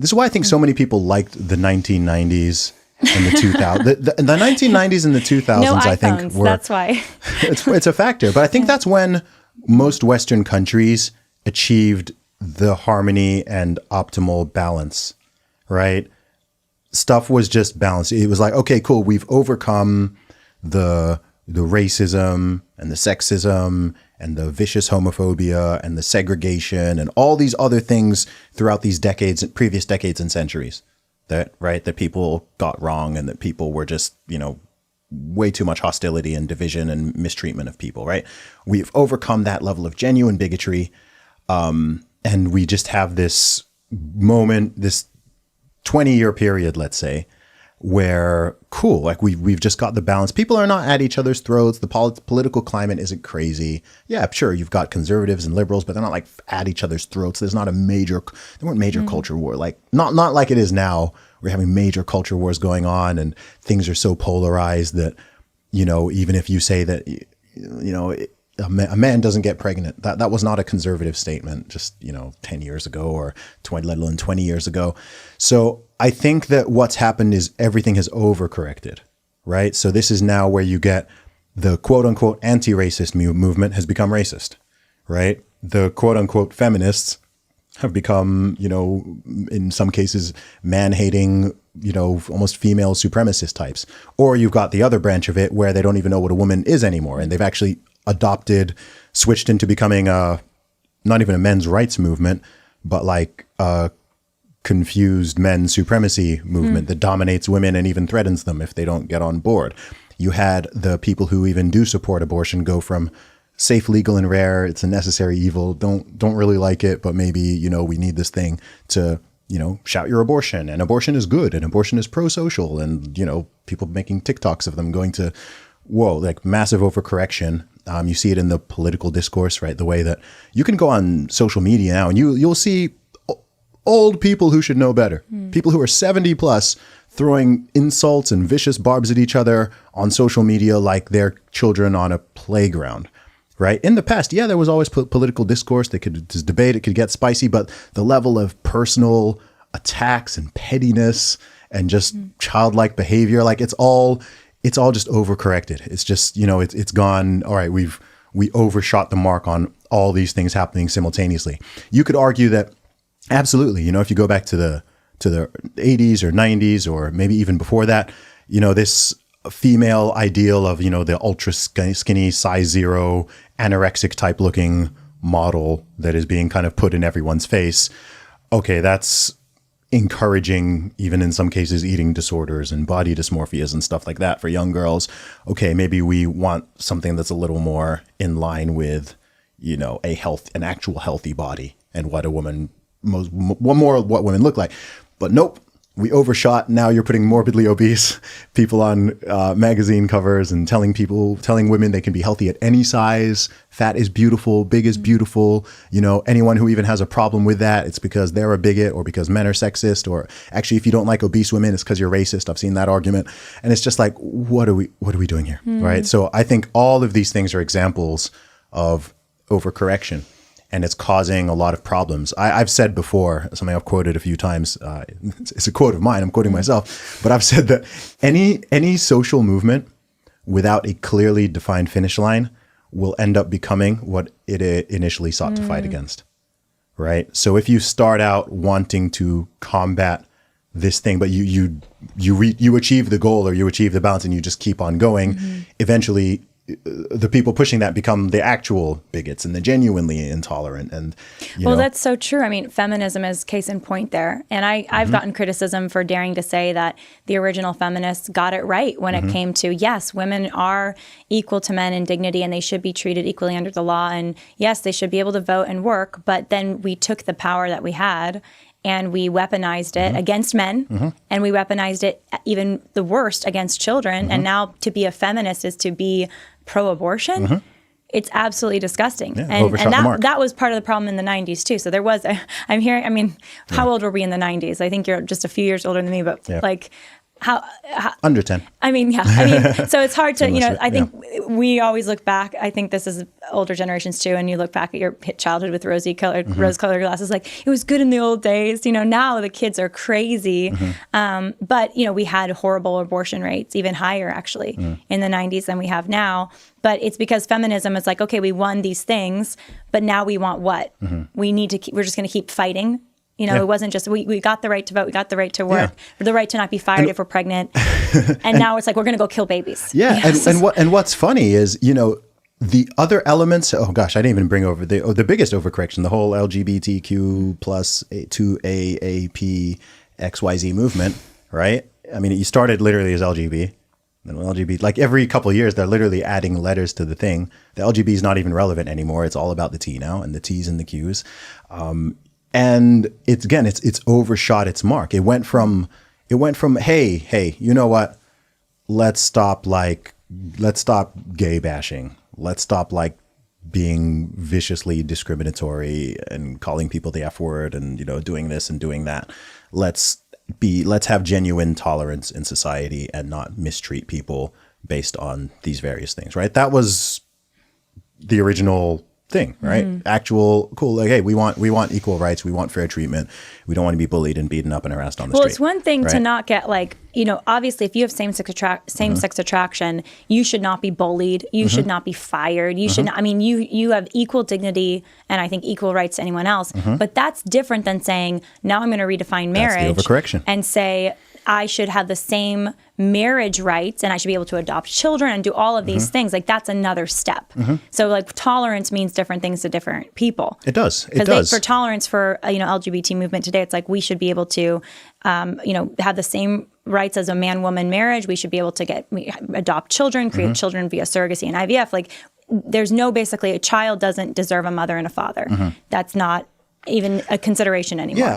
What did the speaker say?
This is why I think so many people liked the 1990s and the 2000s. The 1990s and the 2000s, no iPhones, I think, were... That's why. it's a factor. But I think that's when most Western countries achieved the harmony and optimal balance, right? Stuff was just balanced. It was like, okay, cool. We've overcome the racism and the sexism and the vicious homophobia and the segregation and all these other things throughout these decades, previous decades and centuries that people got wrong, and that people were just, way too much hostility and division and mistreatment of people, right? We've overcome that level of genuine bigotry. And we just have this moment, this 20-year period, let's say, where cool, like we've just got the balance. People are not at each other's throats. The political climate isn't crazy. Yeah, sure, you've got conservatives and liberals, but they're not like at each other's throats. There weren't major culture war, like not like it is now. We're having major culture wars going on, and things are so polarized that, even if you say that, a man doesn't get pregnant, that was not a conservative statement just, 10 years ago or 20, let alone 20 years ago. So I think that what's happened is everything has overcorrected, right? So this is now where you get the quote unquote anti-racist movement has become racist, right? The quote unquote feminists have become, in some cases, man-hating, almost female supremacist types. Or you've got the other branch of it where they don't even know what a woman is anymore. And they've actually switched into becoming not even a men's rights movement, but like a confused men's supremacy movement that dominates women and even threatens them if they don't get on board. You had the people who even do support abortion go from safe, legal, and rare, it's a necessary evil, don't really like it, but maybe, we need this thing, to, shout your abortion, and abortion is good, and abortion is pro-social, and, people making TikToks of them going to, whoa, like massive overcorrection. You see it in the political discourse, right? The way that you can go on social media now and you'll see old people who should know better, people who are 70 plus throwing insults and vicious barbs at each other on social media like they're children on a playground, right? In the past, yeah, there was always political discourse. They could just debate, it could get spicy, but the level of personal attacks and pettiness and just childlike behavior, like it's all just overcorrected. It's just, it's gone. All right, we overshot the mark on all these things happening simultaneously. You could argue that absolutely, if you go back to the 80s or 90s, or maybe even before that, this female ideal of, the ultra skinny, size 0, anorexic type looking model that is being kind of put in everyone's face. Okay, that's encouraging, even in some cases, eating disorders and body dysmorphias and stuff like that for young girls. Okay, maybe we want something that's a little more in line with, an actual healthy body and what a woman, what women look like. But nope, we overshot. Now you're putting morbidly obese people on magazine covers and telling women they can be healthy at any size. Fat is beautiful, big is beautiful. Anyone who even has a problem with that, it's because they're a bigot or because men are sexist, or actually if you don't like obese women, it's because you're racist. I've seen that argument. And it's just like, what are we doing here? Right? So I think all of these things are examples of overcorrection. And it's causing a lot of problems. I've said before, something I've quoted a few times, it's a quote of mine, I'm quoting myself, but I've said that any social movement without a clearly defined finish line will end up becoming what it initially sought to fight against, right? So if you start out wanting to combat this thing, but you achieve the goal or you achieve the balance and you just keep on going, eventually the people pushing that become the actual bigots and the genuinely intolerant. And that's so true. I mean, feminism is case in point there. And I've gotten criticism for daring to say that the original feminists got it right when it came to, yes, women are equal to men in dignity and they should be treated equally under the law. And yes, they should be able to vote and work. But then we took the power that we had and we weaponized it against men, and we weaponized it even the worst against children. And now to be a feminist is to be pro-abortion. It's absolutely disgusting. Yeah, and that was part of the problem in the 90s too. So there was, how old were we in the 90s? I think you're just a few years older than me, but Under 10. I mean, yeah. I mean, so it's hard to, I think yeah. we always look back. I think this is older generations too. And you look back at your childhood with rose-colored glasses, like it was good in the old days. Now the kids are crazy. But, we had horrible abortion rates, even higher actually in the 90s than we have now. But it's because feminism is like, okay, we won these things, but now we want what? We need to we're just going to keep fighting. It wasn't just, we got the right to vote, we got the right to work, the right to not be fired if we're pregnant. And now it's like, we're going to go kill babies. Yeah. And what's funny is, the other elements, oh gosh, I didn't even bring over the biggest overcorrection, the whole LGBTQ plus 2AAP XYZ movement, right? I mean, you started literally as LGB. And LGBT, like every couple of years, they're literally adding letters to the thing. The LGB is not even relevant anymore. It's all about the T now, and the T's and the Q's. And it's overshot its mark. It went from, hey, you know what? Let's stop gay bashing. Let's stop being viciously discriminatory and calling people the F word and, doing this and doing that. Let's have genuine tolerance in society and not mistreat people based on these various things, right? That was the original thing, right? Actual cool, like, hey, we want equal rights, we want fair treatment, we don't want to be bullied and beaten up and harassed on the street. Well, it's one thing to not get obviously if you have same-sex attraction, you should not be bullied, you should not be fired, you should not, I mean, you have equal dignity and I think equal rights to anyone else, but that's different than saying, now I'm going to redefine marriage. That's the overcorrection. And say, I should have the same marriage rights and I should be able to adopt children and do all of these things. Like that's another step. So tolerance means different things to different people. It does. It does. For tolerance for, LGBT movement today, it's like we should be able to, have the same rights as a man-woman marriage. We should be able to adopt children, create children via surrogacy and IVF. Like there's basically a child doesn't deserve a mother and a father. That's not even a consideration anymore. Yeah.